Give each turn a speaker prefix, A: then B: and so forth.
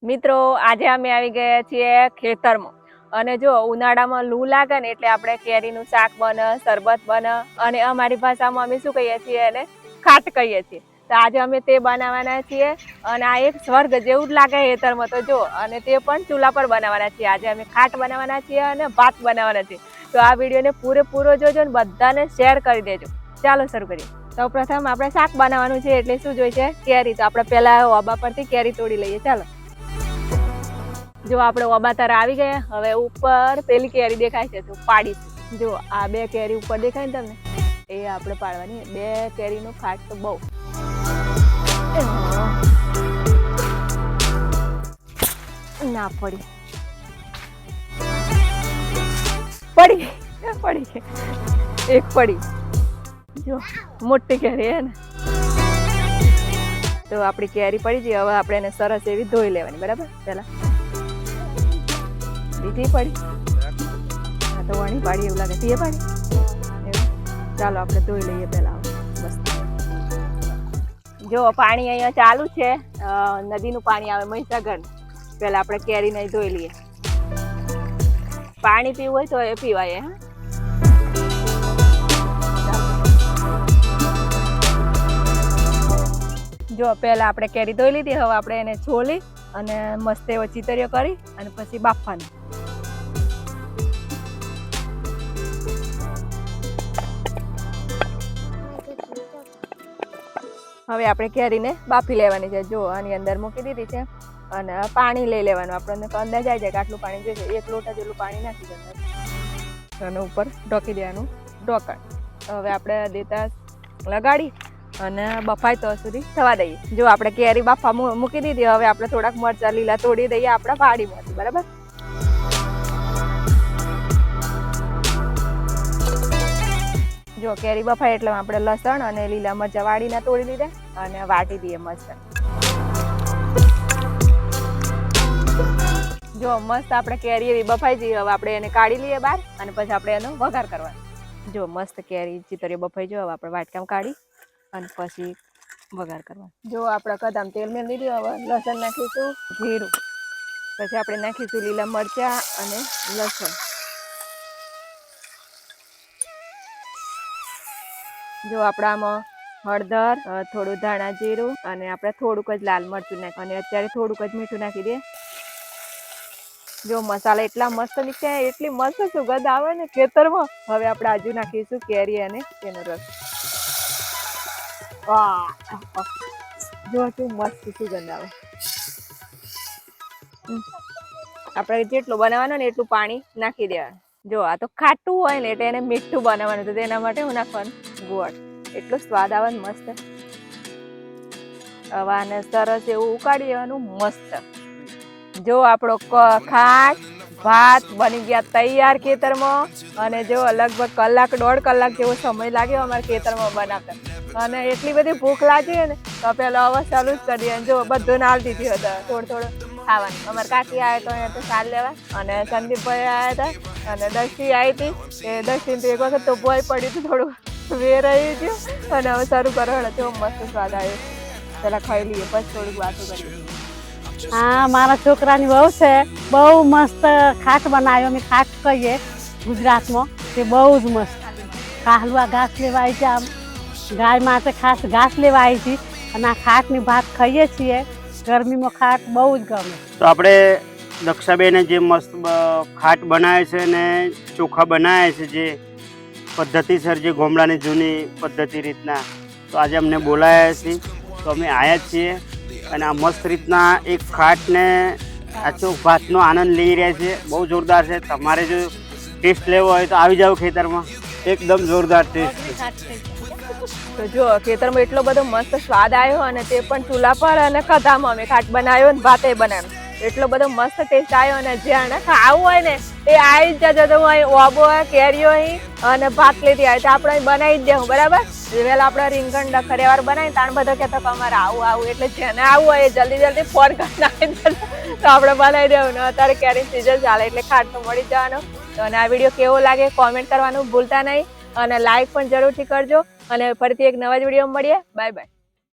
A: મિત્રો આજે અમે આવી ગયા છીએ ખેતરમાં અને જો ઉનાળામાં લૂ લાગે ને એટલે આપણે કેરીનું શાક બને, શરબત બને અને અમારી ભાષામાં અમે શું કહીએ છીએ એને ખાટ કહીએ છીએ. તો આજે અમે તે બનાવવાના છીએ અને આ એક સ્વર્ગ જેવું જ લાગે ખેતરમાં તો જો, અને તે પણ ચૂલા પર બનાવવાના છીએ. આજે અમે ખાટ બનાવવાના છીએ અને ભાત બનાવવાના છીએ. તો આ વિડીયોને પૂરેપૂરો જોજો ને બધાને શેર કરી દેજો. ચાલો શરૂ કરીએ. સૌ પ્રથમ આપણે શાક બનાવવાનું છે એટલે શું જોઈશે? કેરી. તો આપણે પહેલા ઓબા પરથી કેરી તોડી લઈએ. ચાલો, જો આપણે ઓબા તારા આવી ગયા. હવે ઉપર પેલી કેરી દેખાય છે તો પાડીશું. જો આ બે કેરી ઉપર દેખાય ને તમને, એ આપણે પાડવાની. બે કેરીનો ખાટ તો બહુ ના પડી એક પડી. જો મોટી કેરી હે ને, તો આપણી કેરી પડી ગઈ. હવે આપણે એને સરસ એવી ધોઈ લેવાની. બરાબર, પેલા બીજી પડી. હા તો વણી પાડી એવું લાગે. તે પાડી એવું. ચાલો આપણે ધોઈ લઈએ પેલા. મસ્ત. જો પાણી અહીંયા ચાલુ છે, નદીનું પાણી આવે મહીસાગર. પેલા આપણે કેરી નહીં ધોઈ લઈએ. પાણી પીવું હોય તો એ પીવાય. હા, જો પહેલા આપણે કેરી ધોઈ લીધી. હવે આપણે એને છોલી અને મસ્ત એવો ચીતરીઓ કરી અને પછી બાફવાની. હવે આપણે કેરીને બાફી લેવાની છે. જો આની અંદર મૂકી દીધી છે અને પાણી લઈ લેવાનું. આપણને અંદાજ આવી જાય કે આટલું પાણી જોઈએ. 1 લોટા જેટલું પાણી નાખી દેવાનું અને ઉપર ઢોકી દેવાનું ઢોકણ. હવે આપણે દેતા લગાડી અને બફાય તો સુધી થવા દઈએ. જો આપણે કેરી બાફા મૂકી દીધી. હવે આપણે થોડાક મરચાં લીલા તોડી દઈએ આપણા વાડીમાંથી. બરાબર, જો કેરી બફાય એટલે આપણે લસણ અને લીલા મરચાં વાડીના તોડી લીધા અને વાટી દઈએ મસ્ત. જો મસ્ત આપણે કેરી એવી બફાઈ જઈએ. હવે આપણે એને કાઢી લઈએ બહાર અને પછી આપણે એનો વઘાર કરવાનો. જો મસ્ત કેરી ચીતરીઓ બફાઈ જાય. હવે આપણે વાટકામ કાઢી અને પછી વઘાર કરવાનો. જો આપણે કદામ તેલ મેળ લીધું. હવે લસણ નાખીશું, જીરું, પછી આપણે નાખીશું લીલા મરચાં અને લસણ. જો આપણે આમાં હળદર, થોડું ધાણા જીરું અને આપણે થોડુંક જ લાલ મરચું નાખી અને અત્યારે થોડુંક જ મીઠું નાખી દે. જો મસાલા એટલા મસ્ત નીકળ્યા, એટલી મસ્ત સુગંધ આવે ને ખેતરમાં. હવે આપણે આજુ નાખીશું કેરી અને તેનો રસ. જો શું મસ્ત સુગંધ આવે. આપણે જેટલું બનાવવાનું ને એટલું પાણી નાખી દેવાનું. જો આ તો ખાટું હોય ને એટલે એને મીઠું બનાવવાનું. તો તેના માટે હું નાખવાનું ગોળ. એટલો સ્વાદ આવે ને મસ્ત. હવે આને સરસ એવું ઉકાળી દેવાનું મસ્ત. જો આપણો ખાટ ભાત બની ગયા તૈયાર ખેતરમાં. અને જો લગભગ કલાક 1.5 કલાક જેવો સમય લાગ્યો અમારે ખેતરમાં બનાવતા. અને એટલી બધી ભૂખ લાગી ને તો પેલો હવે ચાલુ જ કરી દઈએ. જો બધું નાલ દીધી હતા થોડું ખાવાનું. અમારે કાકી આવ્યા તો સાલ લેવા અને સંદીપભાઈ આવ્યા હતા અને દર્શી આવી હતી. એ દર્શી તો એક વખત તો ભોય પડી હતું, થોડું વેરાઈ ગયું અને હવે શરૂ કરો. તો મસ્ત સ્વાદ આવ્યો. પેલા ખાઈ લઈએ પછી થોડુંક વાતો કરીએ.
B: હા, મારા છોકરાની વહુ છે. બહુ મસ્ત ખાટ બનાવ્યો. અમે ખાટ કહીએ ગુજરાતમાં. તે બહુ જ મસ્ત. કાહલુઆ ઘાસ લેવા આવી છે. આમ ગાય માટે ખાસ ઘાસ લેવા આવી હતી અને આ ખાટની ભાત ખાઈએ છીએ. ગરમીમાં ખાટ બહુ જ ગમે.
C: તો આપણે દક્ષાબેને જે મસ્ત ખાટ બનાવે છે ને ચોખા બનાવે છે, જે પદ્ધતિસર, જે ગામડાની જૂની પદ્ધતિ રીતના, તો આજે અમને બોલાયા છીએ તો અમે આવ્યા છીએ અને આ મસ્ત રીતના એક ખાટને આ ચોખ ભાતનો આનંદ લઈ રહ્યા છે. બહુ જોરદાર છે. તમારે જો ટેસ્ટ લેવો હોય તો આવી જાઓ ખેતરમાં. એકદમ જોરદાર ટેસ્ટ.
A: તો જો ખેતરમાં એટલો બધો મસ્ત સ્વાદ આવ્યો અને તે પણ ચૂલા પર અને કધામાં અમે ખાટ બનાવ્યો ને ભાતે બનાવ્યો. એટલો બધો મસ્ત ટેસ્ટ આવ્યો. અને જ્યાં ખાવું હોય ને એ આવી જ જતો હોય. ઓબો હોય, કેરીઓ અહીં અને ભાત લેતી આવે તો આપણે બનાવી જ દેવું. બરાબર, વહેલા આપણે રીંગણ ડખરિયાવાર બનાવી તાણ બધો કહેતો કે અમારે આવું. એટલે જેને આવું હોય એ જલ્દી ફોન કરી નાખી દે તો આપણે બનાવી દેવું. ને અત્યારે કેરી સિઝન ચાલે એટલે ખાટ તો મળી જવાનો. તો અને આ વિડીયો કેવો લાગે કોમેન્ટ કરવાનું ભૂલતા નહીં અને લાઈક પણ જરૂરથી કરજો. અને ફરીથી એક નવા જ વિડીયો મળીએ. Bye bye.